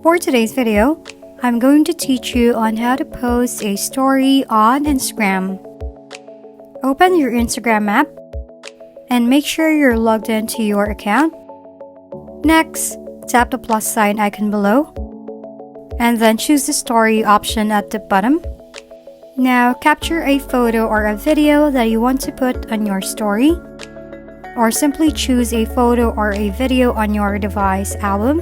For today's video, I'm going to teach you on how to post a story on Instagram. Open your Instagram app and make sure you're logged into your account. Next, tap the plus sign icon below and then choose the story option at the bottom. Now capture a photo or a video that you want to put on your story, or simply choose a photo or a video on your device album.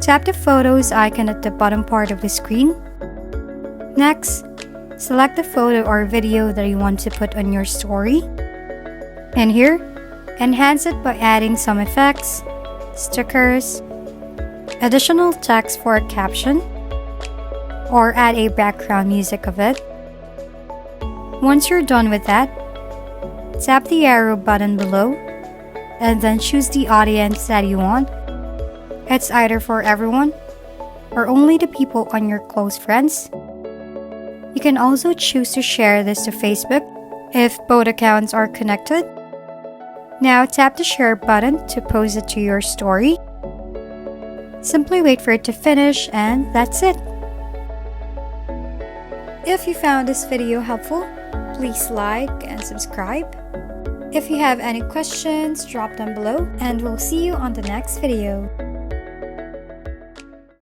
Tap the photos icon at the bottom part of the screen. Next, select the photo or video that you want to put on your story. And here, enhance it by adding some effects, stickers, additional text for a caption, or add a background music of it. Once you're done with that, tap the arrow button below and then choose the audience that you want. It's either for everyone or only the people on your close friends. You can also choose to share this to Facebook if both accounts are connected. Now tap the share button to post it to your story. Simply wait for it to finish and that's it. If you found this video helpful, please like and subscribe. If you have any questions, drop them below and we'll see you on the next video.